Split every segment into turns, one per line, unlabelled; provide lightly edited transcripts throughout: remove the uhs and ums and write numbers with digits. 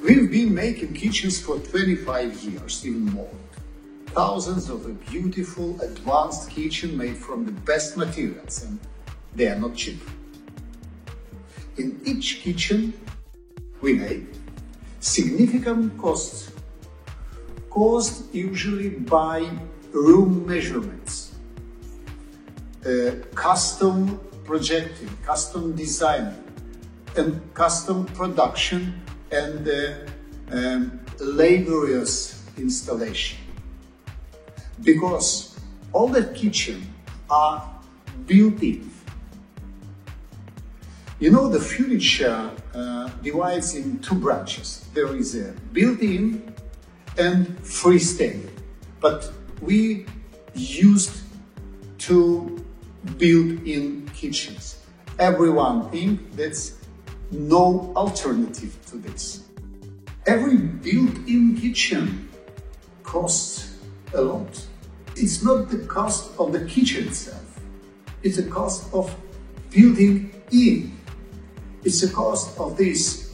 We've been making kitchens for 25 years, even more. Thousands of a beautiful, advanced kitchen made from the best materials, and they are not cheap. In each kitchen, we made significant costs, caused usually by room measurements, custom projecting, custom designing, and custom production and laborious installation. Because all the kitchens are built-in. You know, the furniture divides in two branches. There is a built-in and freestanding. But we used to build in kitchens. Everyone thinks that's no alternative to this. Every built-in kitchen costs a lot. It's not the cost of the kitchen itself. It's the cost of building in. It's the cost of these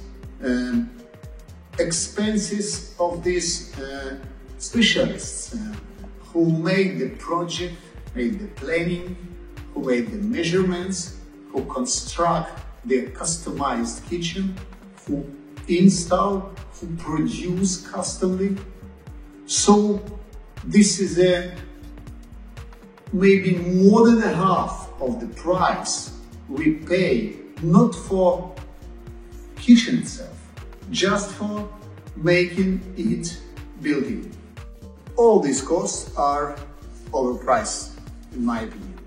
expenses of these specialists who made the project, made the planning, who made the measurements, who construct the customized kitchen, who install, who produce customly. So this is maybe more than a half of the price we pay, not for kitchen itself, just for making it built-in. All these costs are overpriced, in my opinion.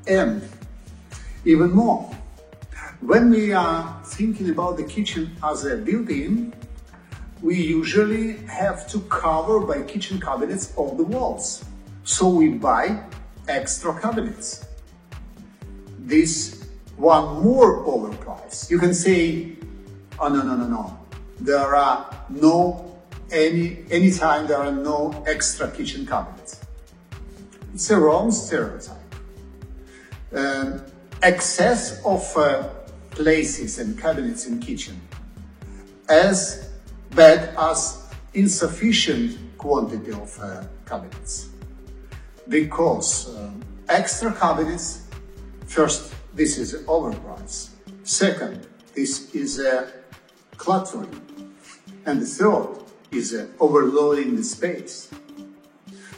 And even more, when we are thinking about the kitchen as a built-in, we usually have to cover by kitchen cabinets all the walls. So we buy extra cabinets. This one more overpriced. You can say, oh no. There are anytime there are no extra kitchen cabinets. It's a wrong stereotype. Excess of places and cabinets in kitchen as bad as insufficient quantity of cabinets. Because extra cabinets, first, this is overpriced. Second, this is cluttering. And the third is overloading the space.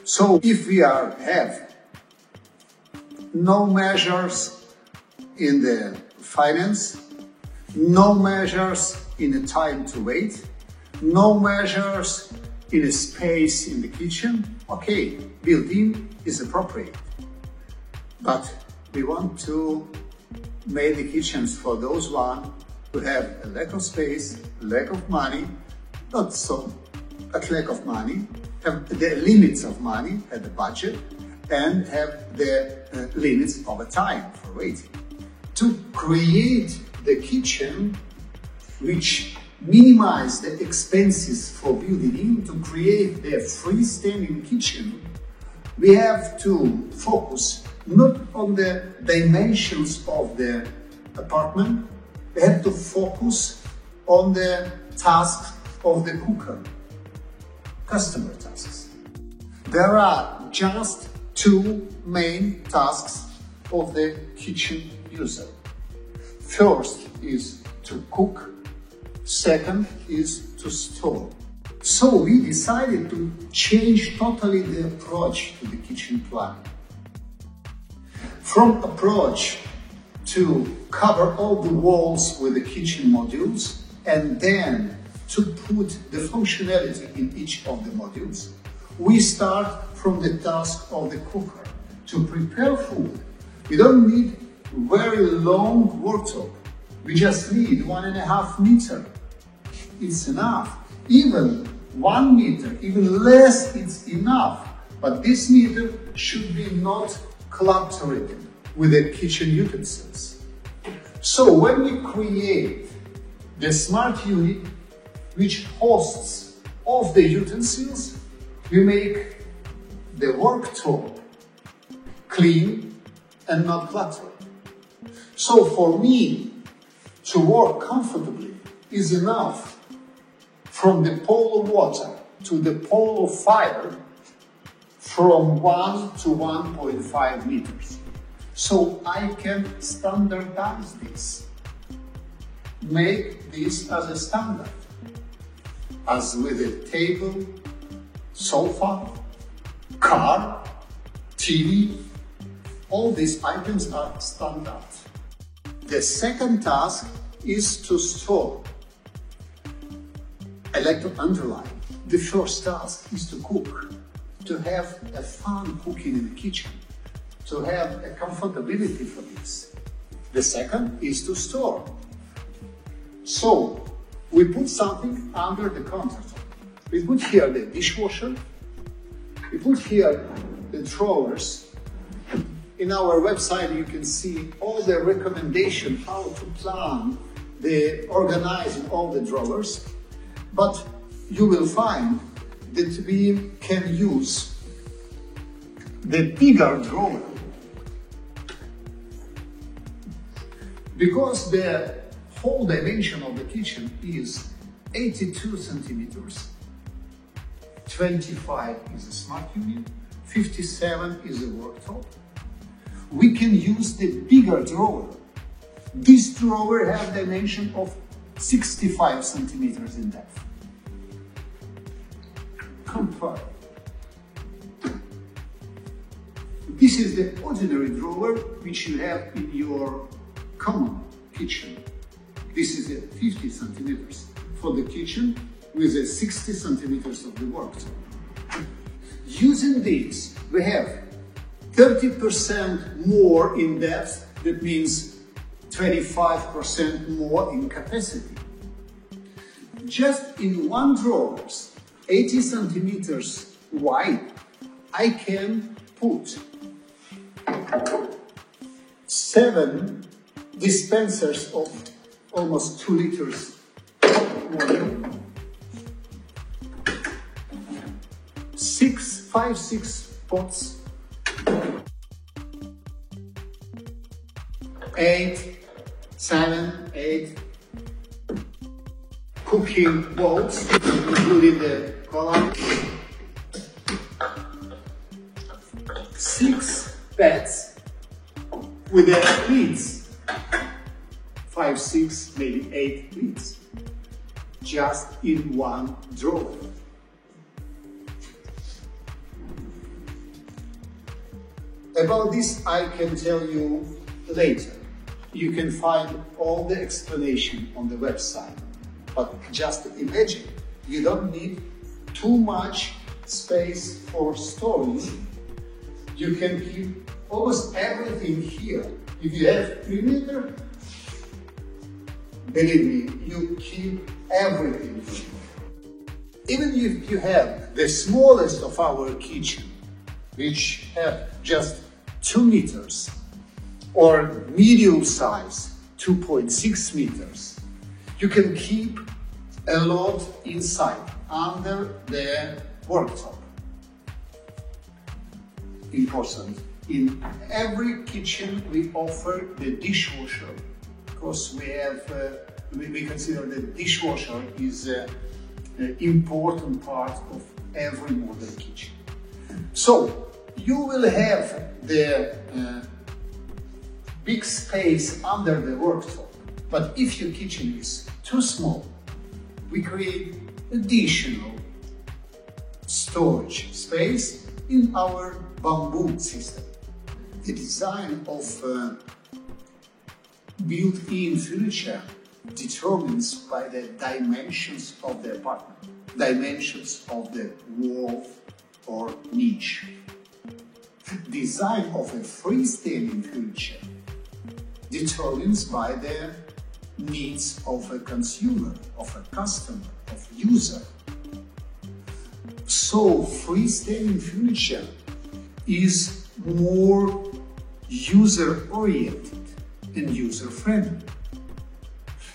So if we have no measures in the finance, no measures in the time to wait, no measures in a space in the kitchen, okay, built-in is appropriate. But we want to make the kitchens for those one who have a lack of space, lack of money, not so a lack of money, have the limits of money at the budget, and have the limits of a time for waiting. To create the kitchen which minimize the expenses for building in, to create the freestanding kitchen, we have to focus not on the dimensions of the apartment, we have to focus on the tasks of the cooker, customer tasks. There are just two main tasks of the kitchen user. First is to cook, second is to store. So we decided to change totally the approach to the kitchen plan. From approach to cover all the walls with the kitchen modules and then to put the functionality in each of the modules, we start from the task of the cooker. To prepare food, we don't need very long worktop. We just need 1.5 meters. It's enough. Even 1 meter, even less, it's enough. But this meter should be not cluttered with the kitchen utensils. So when we create the smart unit which hosts all the utensils, we make the worktop clean and not cluttered. So for me to work comfortably is enough from the pole of water to the pole of fire from 1 to 1.5 meters. So I can standardize this, make this as a standard, as with a table, sofa, car, TV, all these items are standard. The second task is to store. I like to underline, the first task is to cook, to have a fun cooking in the kitchen, to have a comfortability for this. The second is to store. So, we put something under the countertop. We put here the dishwasher, we put here the drawers. In our website you can see all the recommendations how to plan the organizing all the drawers, but you will find that we can use the bigger drawer because the whole dimension of the kitchen is 82 centimeters, 25 is a smart unit, 57 is a worktop. We can use the bigger drawer. This drawer has a dimension of 65 centimeters in depth. Compare. This is the ordinary drawer which you have in your common kitchen. This is 50 centimeters for the kitchen with 60 centimeters of the worktop. Using this, we have 30% more in depth, that means 25% more in capacity. Just in one drawer, 80 centimeters wide, I can put 7 dispensers of almost 2 liters water, 6 pots, 8 cooking bowls, including the column, 6 beds with their lids, 5, 6, maybe 8 lids, just in one drawer. About this I can tell you later. You can find all the explanation on the website. But just imagine, you don't need too much space for storing. You can keep almost everything here. If you have 3 meters, believe me, you keep everything here. Even if you have the smallest of our kitchen, which have just 2 meters, or medium size, 2.6 meters, you can keep a lot inside, under the worktop. Important. In every kitchen we offer the dishwasher, because we consider the dishwasher is an important part of every modern kitchen. So you will have the big space under the worktop, but if your kitchen is too small, we create additional storage space in our bamboo system. The design of built-in furniture determines by the dimensions of the apartment, dimensions of the wall or niche. Design of a freestanding furniture determines by the needs of a consumer, of a customer, of user. So freestanding furniture is more user-oriented and user-friendly.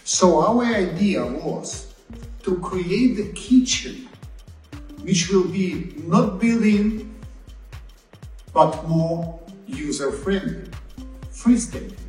So our idea was to create the kitchen which will be not built-in but more user-friendly, freestanding.